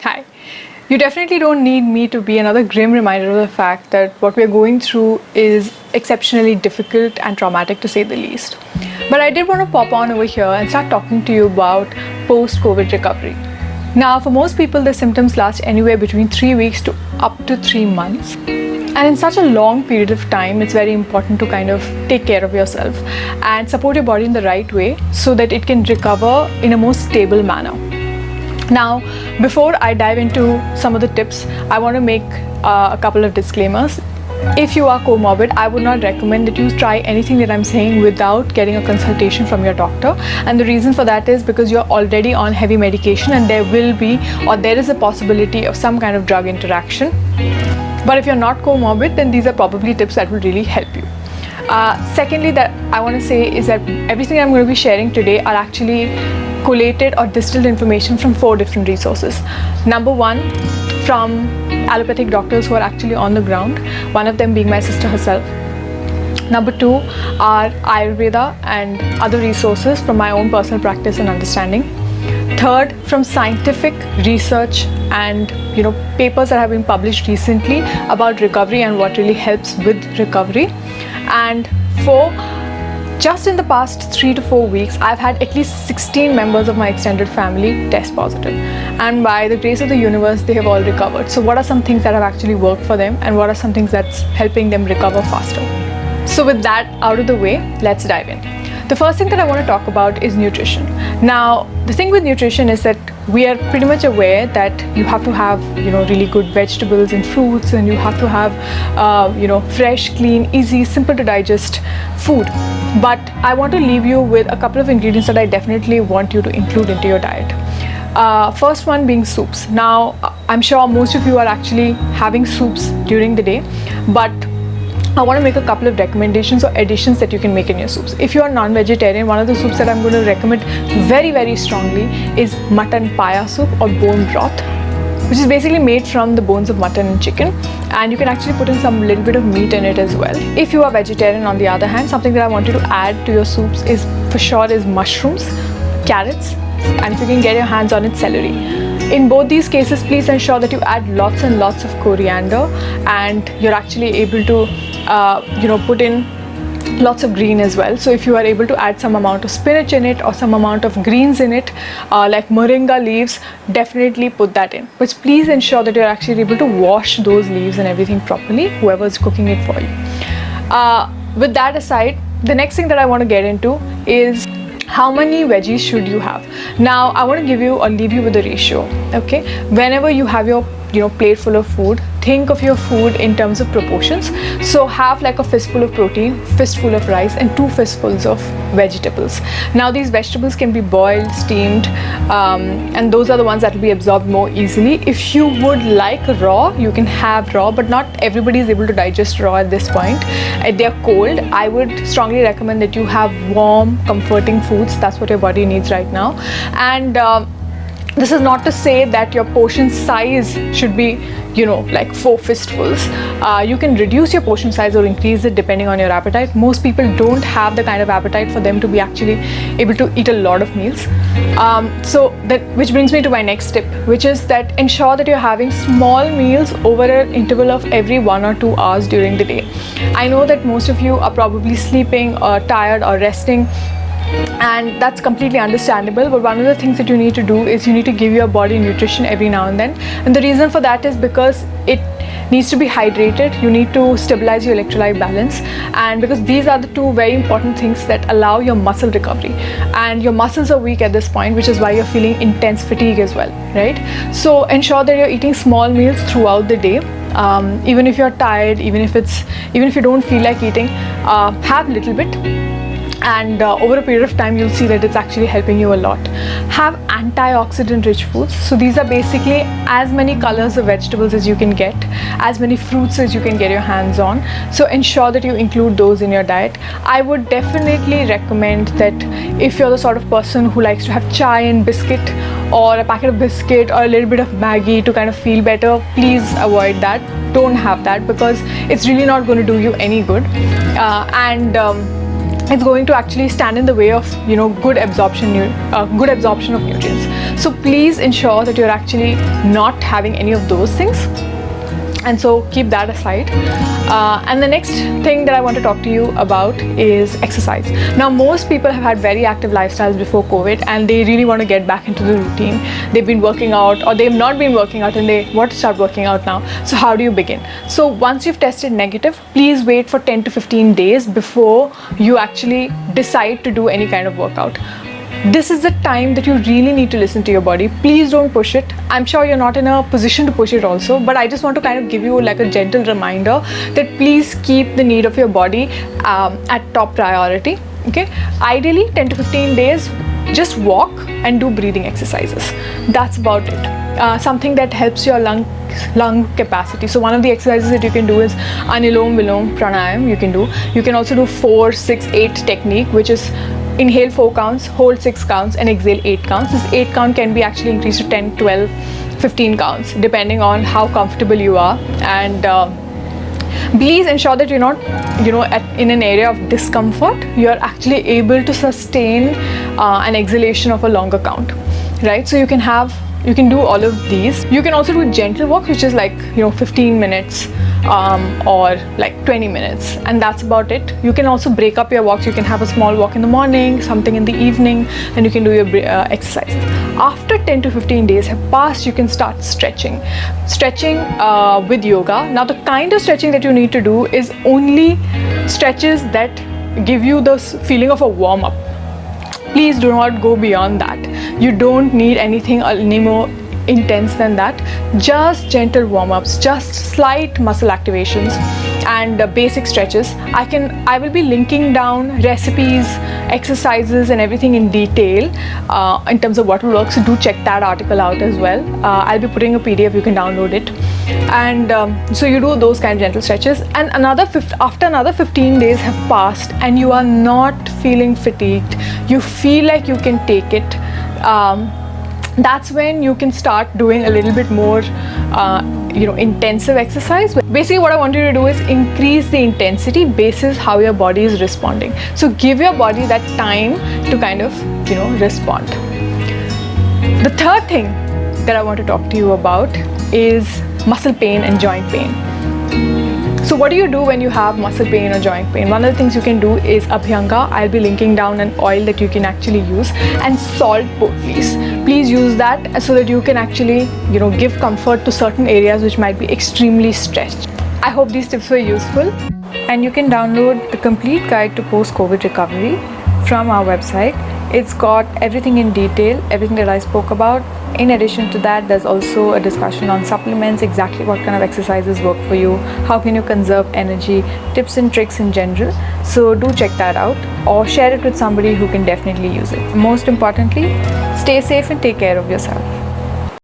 Hi. You definitely don't need me to be another grim reminder of the fact that what we're going through is exceptionally difficult and traumatic to say the least. But I did want to pop on over here and start talking to you about post-COVID recovery. Now, for most people, the symptoms last anywhere between 3 weeks to up to 3 months. And in such a long period of time, it's very important to kind of take care of yourself and support your body in the right way so that it can recover in a more stable manner. Now, before I dive into some of the tips, I want to make a couple of disclaimers. If you are comorbid, I would not recommend that you try anything that I'm saying without getting a consultation from your doctor. And the reason for that is because you're already on heavy medication and there is a possibility of some kind of drug interaction. But if you're not comorbid, then these are probably tips that will really help you. Secondly, that I want to say is that everything I'm going to be sharing today are actually collated or distilled information from 4 different resources. Number 1, from allopathic doctors who are actually on the ground, one of them being my sister herself. Number 2 are Ayurveda and other resources from my own personal practice and understanding. Third, from scientific research and papers that have been published recently about recovery and what really helps with recovery. And 4, just in the past 3 to 4 weeks, I've had at least 16 members of my extended family test positive. And by the grace of the universe, they have all recovered. So what are some things that have actually worked for them and what are some things that's helping them recover faster? So with that out of the way, let's dive in. The first thing that I want to talk about is nutrition. Now, the thing with nutrition is that we are pretty much aware that you have to have, really good vegetables and fruits, and you have to have, fresh, clean, easy, simple to digest food. But I want to leave you with a couple of ingredients that I definitely want you to include into your diet. First one being soups. Now, I'm sure most of you are actually having soups during the day, but I want to make a couple of recommendations or additions that you can make in your soups. If you are non-vegetarian, one of the soups that I'm going to recommend very, very strongly is mutton paya soup or bone broth, which is basically made from the bones of mutton and chicken, and you can actually put in some little bit of meat in it as well. If you are vegetarian, on the other hand, something that I want you to add to your soups is mushrooms, carrots, and if you can get your hands on it, celery. In both these cases, please ensure that you add lots and lots of coriander, and you're actually able to put in lots of green as well. So if you are able to add some amount of spinach in it or some amount of greens in it, like moringa leaves, definitely put that in. But please ensure that you're actually able to wash those leaves and everything properly, whoever's cooking it for you. With that aside, the next thing that I want to get into is how many veggies should you have. Now, I want to give you or leave you with a ratio, okay? Whenever you have your plate full of food, think of your food in terms of proportions. So have like a fistful of protein, fistful of rice, and 2 fistfuls of vegetables. Now, these vegetables can be boiled, steamed, and those are the ones that will be absorbed more easily. If you would like raw, you can have raw, but not everybody is able to digest raw at this point. They're cold. I would strongly recommend that you have warm, comforting foods. That's what your body needs right now. And this is not to say that your portion size should be, like 4 fistfuls. You can reduce your portion size or increase it depending on your appetite. Most people don't have the kind of appetite for them to be actually able to eat a lot of meals. Which brings me to my next tip, which is that ensure that you're having small meals over an interval of every 1 or 2 hours during the day. I know that most of you are probably sleeping or tired or resting, and that's completely understandable, but one of the things that you need to do is you need to give your body nutrition every now and then. And the reason for that is because it needs to be hydrated. You need to stabilize your electrolyte balance, and because these are the 2 very important things that allow your muscle recovery, and your muscles are weak at this point, which is why you're feeling intense fatigue as well, right? So ensure that you're eating small meals throughout the day. Even if you're tired, even if you don't feel like eating, have a little bit. And over a period of time, you'll see that it's actually helping you a lot. Have antioxidant rich foods. So these are basically as many colors of vegetables as you can get, as many fruits as you can get your hands on. So ensure that you include those in your diet. I would definitely recommend that if you're the sort of person who likes to have chai and biscuit, or a packet of biscuit, or a little bit of Maggi to kind of feel better, please avoid that. Don't have that, because it's really not going to do you any good. it's going to actually stand in the way of good absorption of nutrients. So please ensure that you're actually not having any of those things, and so keep that aside. And the next thing that I want to talk to you about is exercise. Now, most people have had very active lifestyles before COVID, and they really want to get back into the routine. They've been working out, or they've not been working out, and they want to start working out now. So how do you begin? So once you've tested negative, please wait for 10 to 15 days before you actually decide to do any kind of workout. This is the time that you really need to listen to your body. Please don't push it. I'm sure you're not in a position to push it also, but I just want to kind of give you like a gentle reminder that please keep the need of your body at top priority. Okay, ideally 10 to 15 days, just walk and do breathing exercises. That's about it. Something that helps your lung capacity. So one of the exercises that you can do is Anulom Vilom Pranayam. You can also do 4, 6, 8 technique, which is inhale 4 counts, hold 6 counts, and exhale 8 counts. This 8 count can be actually increased to 10, 12, 15 counts depending on how comfortable you are. And please ensure that you're not in an area of discomfort. You're actually able to sustain an exhalation of a longer count, right? So you can do all of these. You can also do gentle walks, which is like 15 minutes or like 20 minutes, and that's about it. You can also break up your walks. You can have a small walk in the morning, something in the evening, and you can do your exercises. After 10 to 15 days have passed, you can start stretching with yoga. Now, the kind of stretching that you need to do is only stretches that give you the feeling of a warm-up. Please do not go beyond that. You don't need anything any more intense than that. Just gentle warm-ups, just slight muscle activations and basic stretches. I will be linking down recipes, exercises and everything in detail in terms of what will work, so do check that article out as well. I'll be putting a PDF, you can download it. And so you do those kind of gentle stretches, and after another 15 days have passed and you are not feeling fatigued, you feel like you can take it, that's when you can start doing a little bit more intensive exercise. Basically what I want you to do is increase the intensity basis how your body is responding. So give your body that time to kind of respond. The third thing that I want to talk to you about is muscle pain and joint pain. So what do you do when you have muscle pain or joint pain? One of the things you can do is Abhyanga. I'll be linking down an oil that you can actually use, and salt poultice. Please use that so that you can actually give comfort to certain areas which might be extremely stretched. I hope these tips were useful, and you can download the complete guide to post-COVID recovery from our website. It's got everything in detail, everything that I spoke about. In addition to that, there's also a discussion on supplements, exactly what kind of exercises work for you, how can you conserve energy, tips and tricks in general. So do check that out, or share it with somebody who can definitely use it. Most importantly, stay safe and take care of yourself.